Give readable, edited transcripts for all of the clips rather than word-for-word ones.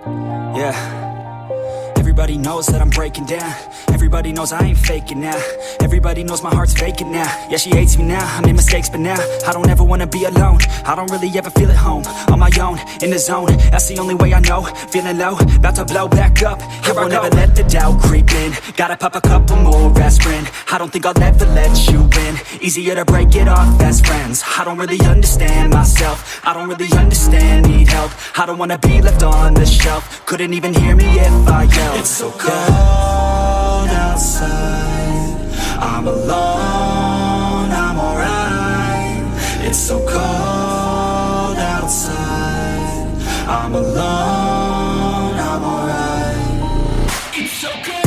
Yeah. Everybody knows that I'm breaking down. Everybody knows I ain't faking now. Everybody knows my heart's vacant now. Yeah, she hates me now, I made mistakes but now I don't ever wanna be alone. I don't really ever feel at home. On my own, in the zone, that's the only way I know. Feeling low, about to blow back up. Here I won't ever let the doubt creep in. Gotta pop a couple more aspirin. I don't think I'll ever let you in. Easier to break it off best friends. I don't really understand myself. I don't really understand, need help. I don't wanna be left on the shelf. Couldn't even hear me if I yelled. It's so cold outside, I'm alone, I'm alright. It's so cold outside, I'm alone, I'm alright. It's so cold.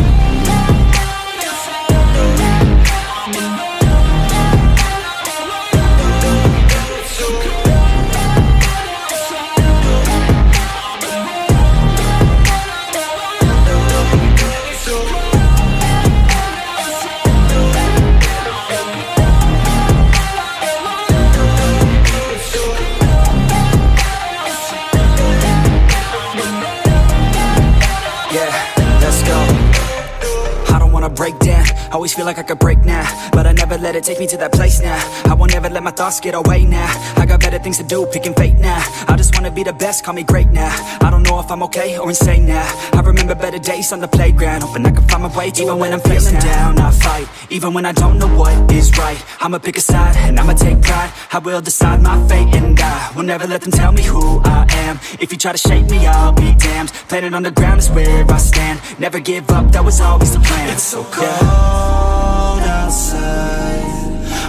Break down, always feel like I could break now, but I never let it take me to that place now. I won't ever let my thoughts get away now. I got better things to do, picking fate now. I just wanna be the best, call me great now. I don't know if I'm okay or insane now. I remember better days on the playground, hoping I can find my way even when I'm feeling down. I fight, even when I don't know what is right. I'ma pick a side, and I'ma take pride. I will decide my fate, and I will never let them tell me who I am. If you try to shake me, I'll be damned. Planet on the ground is where I stand. Never give up, that was always the plan. It's so cold outside,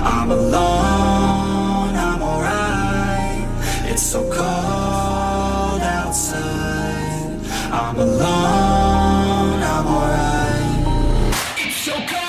I'm alone, I'm alright. It's so cold outside, I'm alone, I'm alright. It's so cold.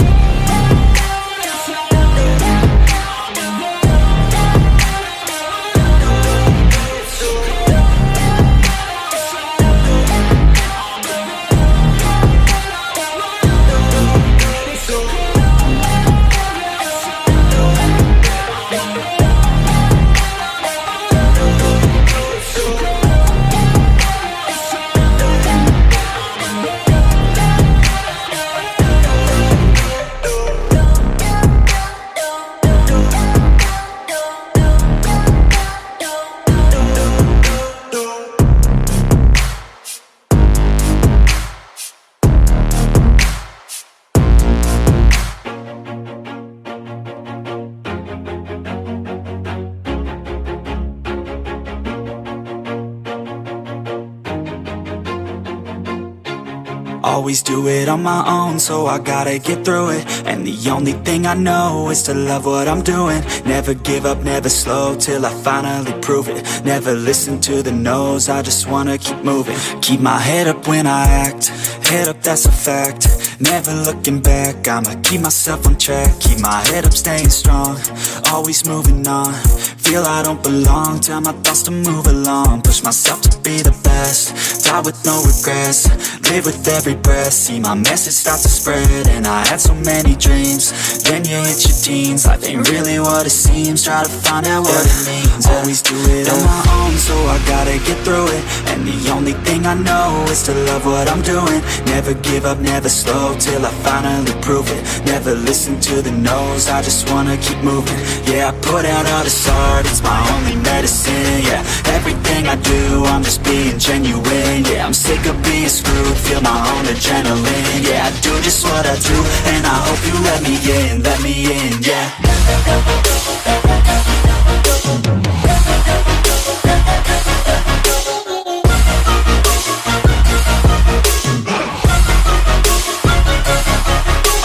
Always do it on my own, so I gotta get through it. And the only thing I know is to love what I'm doing. Never give up, never slow, till I finally prove it. Never listen to the no's, I just wanna keep moving. Keep my head up when I act, head up, that's a fact. Never looking back, I'ma keep myself on track. Keep my head up, staying strong, always moving on. Feel I don't belong, tell my thoughts to move along. Push myself to be the best, die with no regrets. Live with every breath, see my message start to spread. And I had so many dreams, then you hit your teens. Life ain't really what it seems, try to find out what it means. Always do it on my own, so I gotta get through it. And the only thing I know is to love what I'm doing. Never give up, never slow, till I finally prove it. Never listen to the no's, I just wanna keep moving. Yeah, I put out all this art, it's my only medicine. Yeah, everything I do, I'm just being genuine. Yeah, I'm sick of being screwed, feel my own adrenaline. Yeah, I do just what I do, and I hope you let me in, yeah.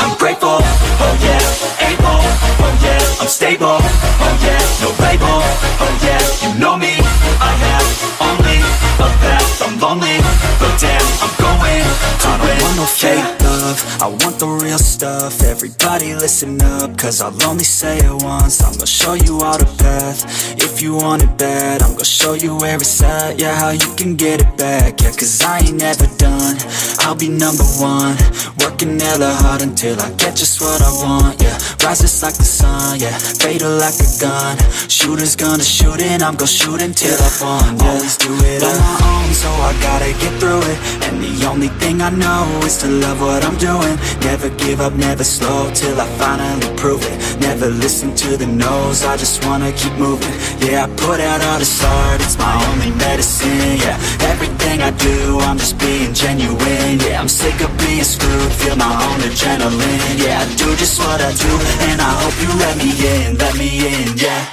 I'm grateful, oh yeah, able, oh yeah, I'm stable, oh yeah, no label, oh yeah, you know me, I have only a path, I'm lonely, but damn, I'm going to win. I don't want no fake love, I want the real stuff. Everybody listen up, cause I'll only say it once. I'm gonna show you all the path, if you want it bad. I'm gonna show you where it's at, yeah, how you can get it back. Yeah, cause I ain't never done, I'll be number one. Working hella hard until I get just what I want, yeah. Rises like the sun, yeah, fatal like a gun. Shooter's gonna shoot and I'm gonna shoot until I won, yeah. Always do it on my own, so I gotta gotta get through it. And the only thing I know is to love what I'm doing. Never give up, never slow, till I finally prove it. Never listen to the no's, I just wanna keep moving. Yeah, I put out all this art, it's my only medicine. Yeah, everything I do, I'm just being genuine. Yeah, I'm sick of being screwed, feel my own adrenaline. Yeah, I do just what I do, and I hope you let me in, yeah.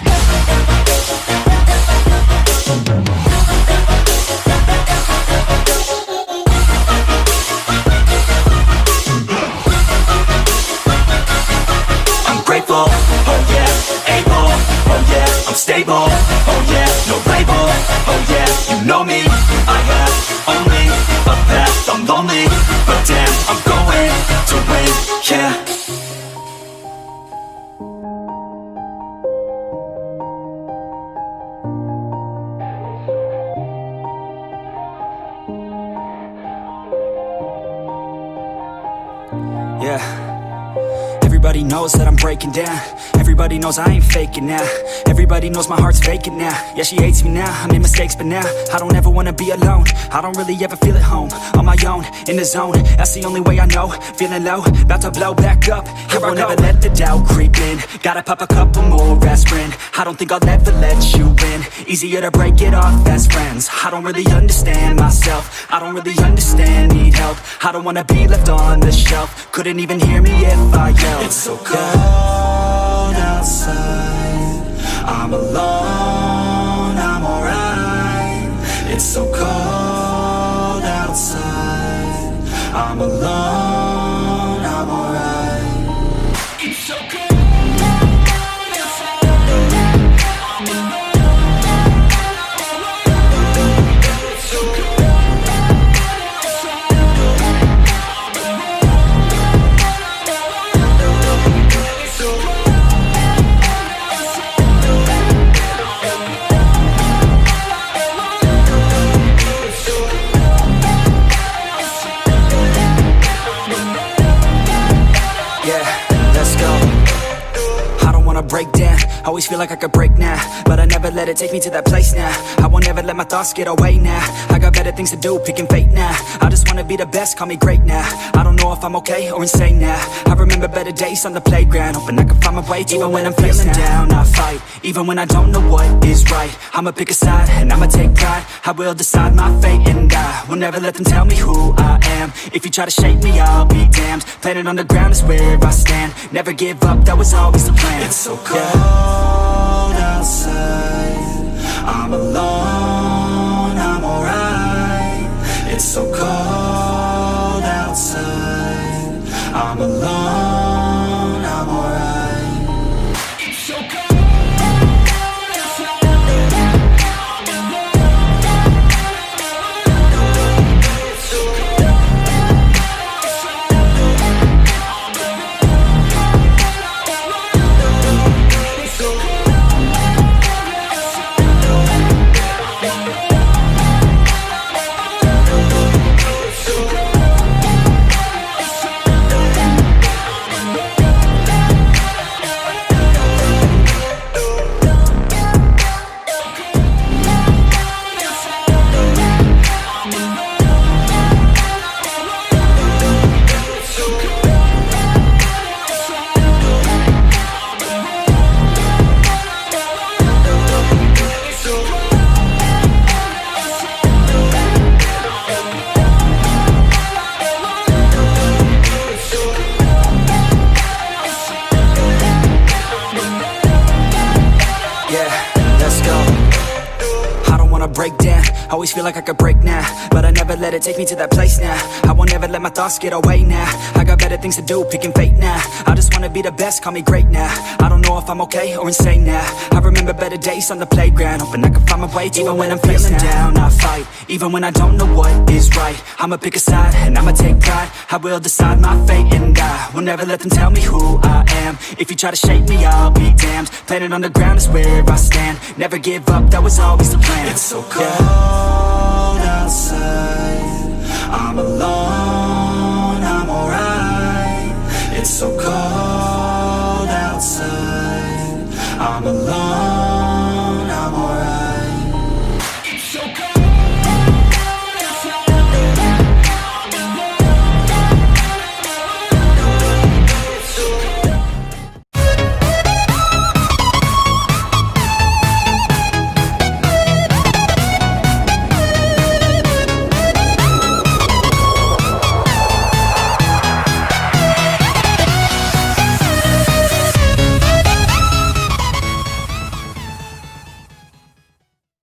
Grateful, oh yeah, able, oh yeah, I'm stable, oh yeah, no label, oh yeah, you know me, I have only a path, I'm lonely, but damn, I'm going to win, yeah. Yeah. Everybody knows that I'm breaking down. Everybody knows I ain't faking now. Everybody knows my heart's vacant now. Yeah, she hates me now, I made mistakes but now I don't ever wanna be alone. I don't really ever feel at home. On my own, in the zone, that's the only way I know. Feeling low, about to blow back up. I won't ever let the doubt creep in. Gotta pop a couple more aspirin. I don't think I'll ever let you in. Easier to break it off as friends. I don't really understand myself. I don't really understand, need help. I don't wanna be left on the shelf. Couldn't even hear me if I yelled. It's so cold outside, I'm alone, I'm alright. It's so cold outside, I'm alone, I'm alright. It's so cold. Break down, always feel like I could break now, but I never let it take me to that place now. I won't ever let my thoughts get away now. I got better things to do, picking fate now. I just wanna be the best, call me great now. I don't know if I'm okay or insane now. I remember better days on the playground, hoping I can find my way. Even when I'm feeling down, I fight. Even when I don't know what is right, I'ma pick a side and I'ma take pride. I will decide my fate and I will never let them tell me who I am. If you try to shape me, I'll be damned. Planet on the ground is where I stand. Never give up, that was always the plan. It's so cold outside, I'm alone, I'm alright. It's so cold outside, I'm alone, I'm alright. It's so cold. Break down, always feel like I could break now, but I never let it take me to that place now. I won't ever let my thoughts get away now. I got better things to do, picking fate now. I just wanna be the best, call me great now. I don't know if I'm okay or insane now. I remember better days on the playground, hoping I can find my way. Even when I'm feeling down, I fight. Even when I don't know what is right, I'ma pick a side and I'ma take pride. I will decide my fate and I will never let them tell me who I am. If you try to shape me, I'll be damned. Planet on the ground is where I stand. Never give up, that was always the plan. It's so cold